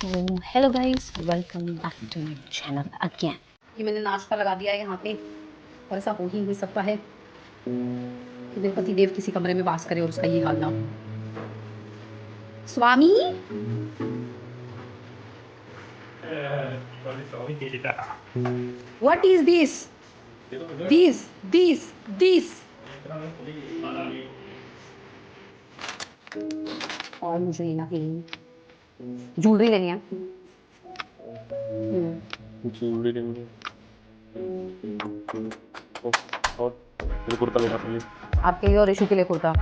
So hello guys, welcome back to my channel again. ये मैंने नाश्ता लगा दिया है यहाँ पे और ऐसा हो ही सकता है कि मेरे पति देव किसी कमरे में वास करे और उसका ये हाल ना हो। स्वामी, व्हाट इज दिस दिस और मुझे ना ज्वेलरी लेनी है। जरूरी नहीं है। और मेरे कुर्ता लेना चाहिए। आपके लिए और इशू के लिए कुर्ता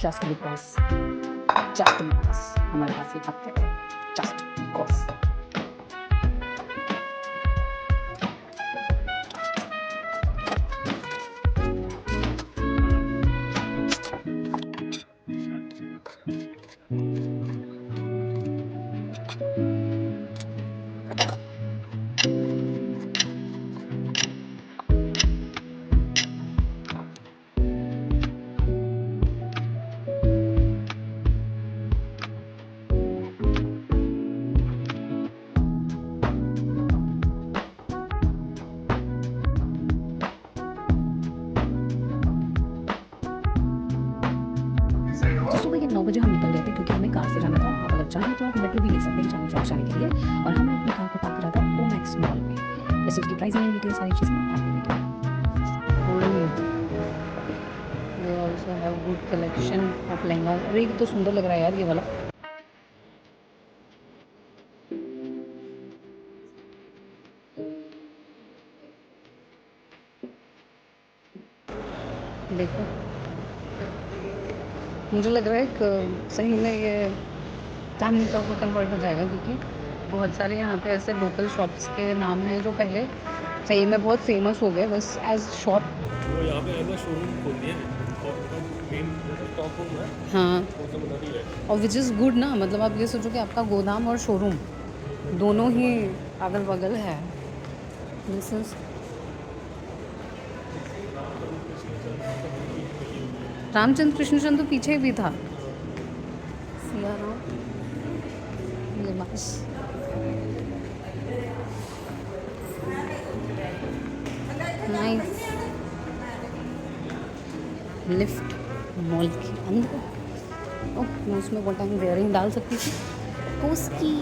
जस्ट बिकॉज हमारे पास ये हक है, जस्ट बिकॉज। सुबह के 9 बजे हम निकल गए थे क्योंकि हमें कार से जाना था। आप अगर चाहें तो आप मेट्रो भी ले सकते हैं चांदनी चौक जाने के लिए। और हमने अपनी कार को पार्क करा था ओमैक्स मॉल में। जैसे उसकी प्राइसिंग डिटेल सारी चीज़ें also have good collection of lehenga. अरे ये तो सुंदर लग रहा है यार ये वाला। देखो मुझे लग रहा है कि सही में ये चांदनी चौक में कन्वर्ट हो जाएगा क्योंकि बहुत सारे यहाँ पे ऐसे लोकल शॉप्स के नाम हैं जो पहले सही में बहुत फेमस हो गए बस एज शॉप। वो यहाँ पे ऐसा शोरूम खोल दिया है और मेन स्टॉक रूम है। हाँ, वो सब बना दिया है। और विच इज़ गुड ना, मतलब आप ये सोचो कि आपका गोदाम और शोरूम दोनों ही अगल बगल है। दिस इज रामचंद्र कृष्णचंद्र तो पीछे भी था। सिया राम लिबास। नाइस। लिफ्ट मॉल के अंदर। ओह, मैं उसमें वो टाइम वेयरिंग डाल सकती थी उसकी।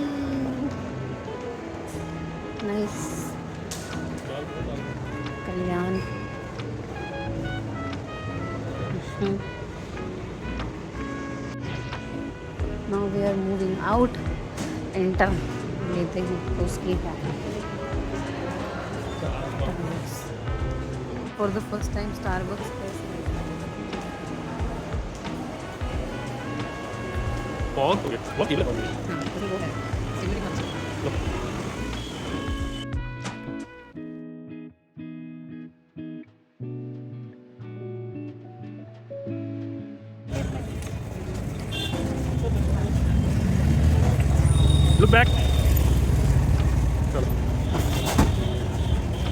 Nice. Kalyan. Now we are moving out. Enter लेते हैं तो उसकी है for the first time Starbucks. बहुत हो गया, बहुत कीमत हो गई। वो है सिगड़ी खांसी। Look back. चलो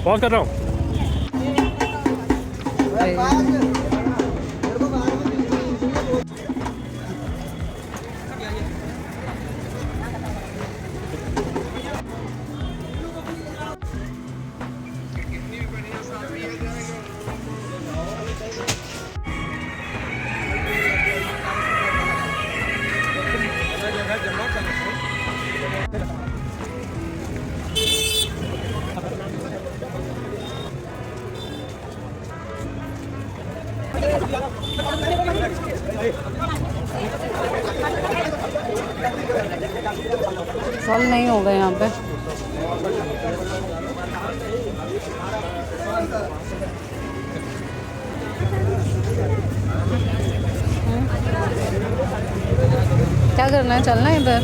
पॉज कर रहा हूँ। सॉल्व नहीं होगा यहाँ पे। क्या करना है, चलना है इधर।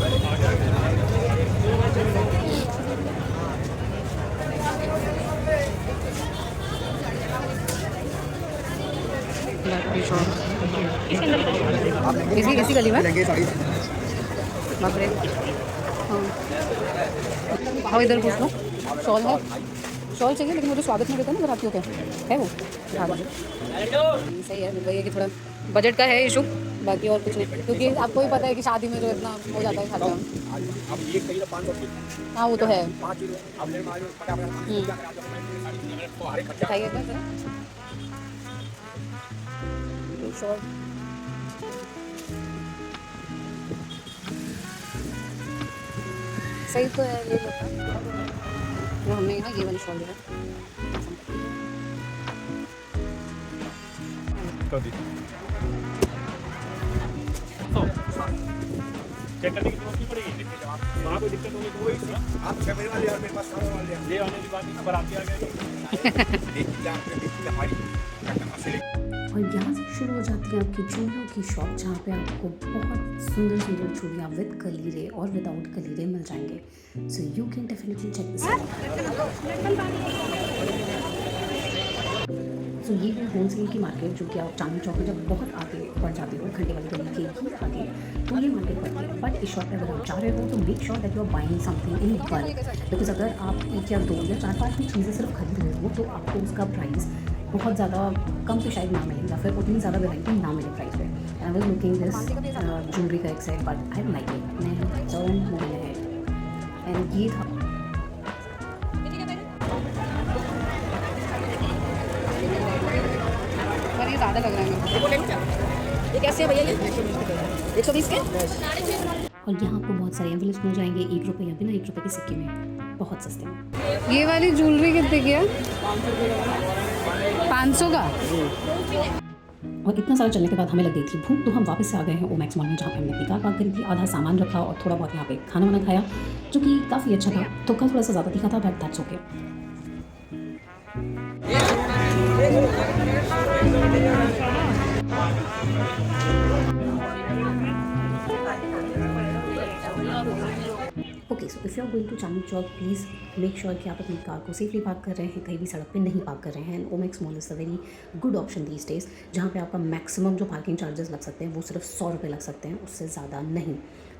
इसी गली में बाप रे। हाँ हाँ, इधर पूछ लो। शॉल है, शॉल चाहिए लेकिन मुझे स्वागत में देता है ना राखियों के, है वो। हाँ सही है, वही है कि थोड़ा बजट का है इशू। बाकी और कुछ नहीं, क्योंकि आपको भी पता है कि शादी में जो इतना हो जाता है खर्चा। अब ये कहीं 500 की हाँ वो तो है। 5 किलो अब ले मान लो 50 तो हर एक खर्चा बताइए क्या सर? श्योर। सही तो है ये तो हमने ना ये वाली शॉल लिया कर दी तो चेक करने की जरूरत नहीं पड़ेगी। वहाँ कोई दिक्कत होगी तो वही सी आप 6 महीने वाले मेरे पास सामान वाले ले आने की बात नहीं, बराती आ गया। और यहाँ से शुरू हो जाती है आपकी चूड़ियों की शॉप, जहाँ पे आपको बहुत सुंदर सुंदर चूड़ियाँ विद कलीरे और विदाउट कलीरे मिल जाएंगे। So you can definitely check this तो ये है होलसेल की मार्केट, जो कि आप चांदनी चौक में जब बहुत आगे बढ़ जाते हो, घंटे वाली गली के ही आगे, तो ये मार्केट पड़ती है। बट इस शॉप पे अगर आप जा रहे हो तो make sure that you are buying something in bulk, because अगर आप 1 या 2 या 4-5 भी चीज़ें सिर्फ खरीद रहे हो तो आपको उसका प्राइस बहुत ज़्यादा कम पे शायद ना मिले, या फिर उतनी ज़्यादा वेराइटी ना मिले प्राइस पे। I was looking this jewellery का एक set, but I like it. मैं जरूर मूवी है एंड ये था पर ये ज़्यादा लग रहा है मेरे को। ये कैसे है भैया? ये 120 के। और यहाँ आपको बहुत सारे एनवेलप्स मिल जाएंगे 1 रुपये या बिना 1 रुपये के सिक्के में, बहुत सस्ते में। ये वाली ज्वेलरी कितने की है? 500 का। और इतना सारा चलने के बाद हमें लग गई थी भूख, तो हम वापस से आ गए हैं ओमैक्स मॉल में, जहाँ पे हमने अपनी कार पार्क करी थी, आधा सामान रखा और थोड़ा बहुत यहाँ पे खाना वाना खाया, जो कि काफ़ी अच्छा था। तो कल थोड़ा सा ज़्यादा तीखा था, but that's okay. Okay, so if you are going to Chandni Chowk, please make sure कि आप अपनी कार को सेफली पार्क कर रहे हैं, कहीं भी सड़क पे नहीं पार्क कर रहे हैं। And Omaxe mall is a very good option these days, जहाँ पे आपका मैक्सिमम जो पार्किंग चार्जेस लग सकते हैं वो सिर्फ 100 रुपये लग सकते हैं, उससे ज़्यादा नहीं।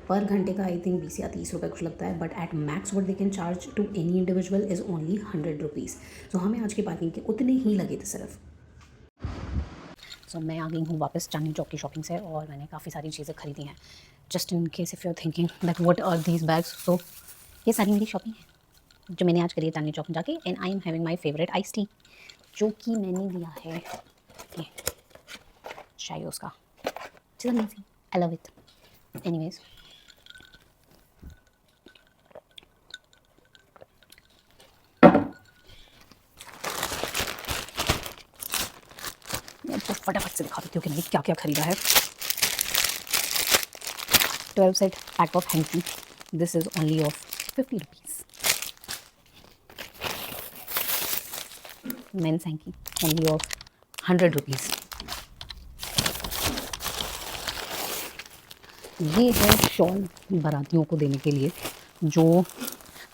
पर घंटे का आई थिंक 20 या 30 रुपये कुछ लगता है, but at max what they can charge to any individual is only 100 rupees. तो हमें आज की पार्किंग के उतने ही लगे थे सिर्फ। सो मैं आ गई हूँ वापस चांदनी चौक की शॉपिंग से, और मैंने काफ़ी सारी चीज़ें खरीदी हैं। Just in case if you are thinking that what are these bags, तो ये सारी मेरी शॉपिंग है जो मैंने आज करी है चांदनी चौक में जाके। And I am having my favourite ice tea, जो कि मैंने लिया है ये चायोस का। It's amazing, I love it. Anyways, मैं आपको फटाफट से दिखा देती हूँ कि मैंने क्या क्या खरीदा है। 12 set pack of hanky, this is only of 50 rupees. Men's hanky only of 100 rupees. ये है शॉल बारातियों को देने के लिए, जो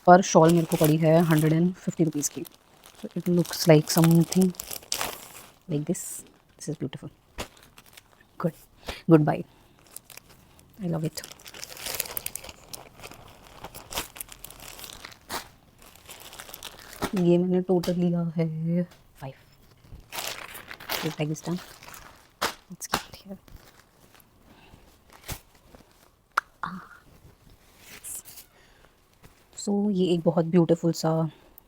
पर शॉल मेरे को पड़ी है 150 रुपीज़ की। So it looks like something like this. This is beautiful. Good buy. I love it. ये मैंने टोटल लिया है 5. This bag is done. Let's keep it here. सो ये एक बहुत ब्यूटीफुल सा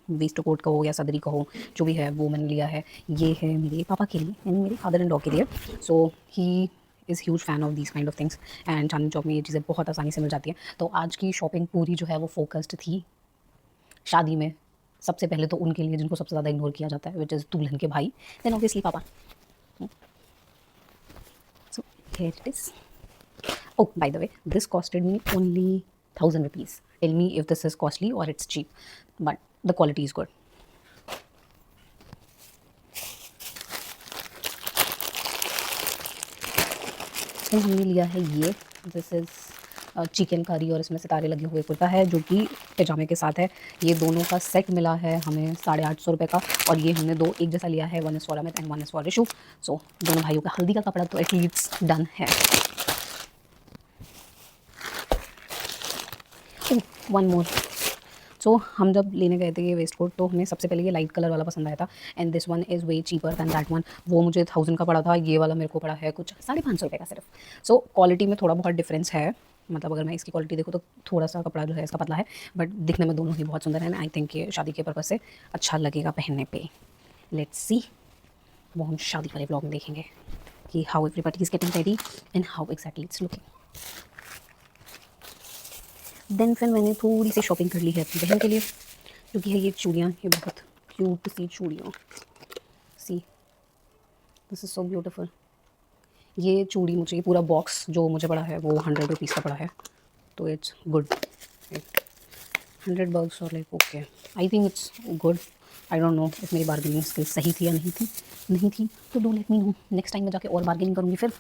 वेस्ट कोट का हो या सदरी का हो, जो भी है वो मैंने लिया है। ये है मेरे पापा के लिए एंड मेरे फादर इन लॉ के लिए। So he is huge fan of these kind of things, and Chandni Chowk में ये चीज़ें बहुत आसानी से मिल जाती हैं। तो आज की शॉपिंग पूरी जो है वो फोकस्ड थी शादी में। सबसे पहले तो उनके लिए जिनको सबसे ज़्यादा इग्नोर किया जाता है, विच इज़ दुल्हन के भाई, देन ऑब्वियसली पापा। So here it is. Oh, by the way, this costed me only 1000 rupees. Tell me if this is costly or it's cheap, but the quality is good. फिर हमने लिया है ये, this is chicken curry और इसमें सितारे लगे हुए कुर्ता है, जो कि पैजामे के साथ है। ये दोनों का सेट मिला है हमें 850 रुपये का, और ये हमने दो एक जैसा लिया है, 1 is for Amit and 1 is for Rishu. So दोनों भाइयों का हल्दी का कपड़ा तो एटलीस्ट डन है। वन मोर, सो हम जब लेने गए थे ये वेस्ट कोट तो हमें सबसे पहले ये लाइट कलर वाला पसंद आया था and this one is way cheaper then that one. वो मुझे 1000 का पड़ा था, ये वाला मेरे को पड़ा है कुछ 550 रुपये का सिर्फ। सो क्वालिटी में थोड़ा बहुत डिफरेंस है, मतलब अगर मैं इसकी क्वालिटी देखूँ तो थोड़ा सा कपड़ा जो है इसका पतला है, बट दिखने में दोनों ही बहुत सुंदर है। आई थिंक ये शादी के पर्पज़ से अच्छा लगेगा पहनने पे। लेट्स सी, वो हम शादी वाले ब्लॉग में देखेंगे कि how everybody is getting ready and how exactly it's looking. Then फिर मैंने थोड़ी सी शॉपिंग कर ली है अपनी बहन के लिए, क्योंकि है ये चूड़ियाँ, ये बहुत क्यूट सी चूड़ियाँ। सी, दिस इज़ सो ब्यूटीफुल। ये चूड़ी मुझे, पूरा बॉक्स जो मुझे पड़ा है वो 100 रुपीज़ का पड़ा है, तो इट्स गुड। 100 bucks और like okay, I think it's good. I don't know इस मेरी बार्गेनिंग स्किल सही थी या नहीं थी तो do let me know, next time मैं जाके और बार्गेनिंग करूँगी फिर।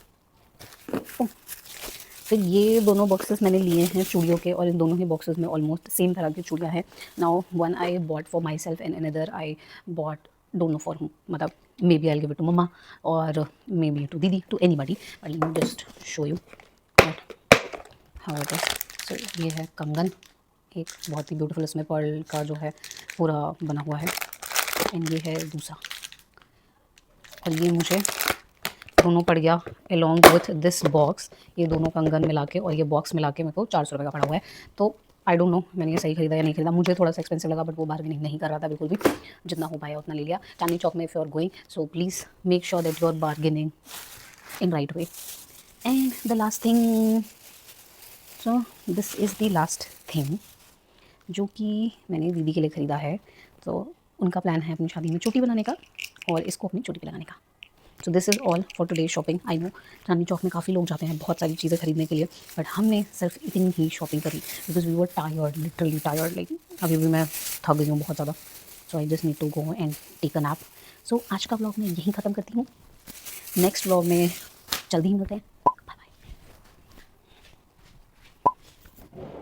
फिर ये दोनों बॉक्सेस मैंने लिए हैं चूड़ियों के, और इन दोनों ही बॉक्सेस में ऑलमोस्ट सेम तरह की चूड़ियाँ हैं। Now one I bought for myself and another I bought don't know for who, मतलब may be I give it to मम्मा और मे बी टू दीदी, to anybody, but let me just show you how it is. So ये है कंगन, एक बहुत ही beautiful, इसमें पर्ल का जो है पूरा बना हुआ है, एंड ये है दूसरा, और ये मुझे दोनों पड़ गया अलॉन्ग विथ दिस बॉक्स। ये दोनों कंगन मिला के और ये बॉक्स मिला के मेरे को 400 रुपये का पड़ा हुआ है। तो आई डोंट नो मैंने ये सही खरीदा या नहीं खरीदा, मुझे थोड़ा सा एक्सपेंसिव लगा, बट वो बार्गेनिंग नहीं कर रहा था बिल्कुल भी, जितना हो पाया उतना ले लिया। चांदनी चौक में if you are going, so please make sure that you are bargaining in right way. And the last thing, so this is the last thing जो कि मैंने दीदी के लिए ख़रीदा है। तो उनका प्लान है अपनी शादी में चोटी बनाने का और इसको अपनी चोटी पे लगाने का। So this is all for today shopping. I know Chandni Chowk में काफ़ी लोग जाते हैं बहुत सारी चीज़ें खरीदने के लिए, बट हमने सिर्फ इतनी ही शॉपिंग करी because we were tired, literally tired. Like अभी भी मैं थक गई हूँ बहुत ज़्यादा, so I just need to go and take a nap. सो आज का ब्लॉग मैं यहीं ख़त्म करती हूँ, नेक्स्ट ब्लॉग में जल्दी ही मिलते हैं।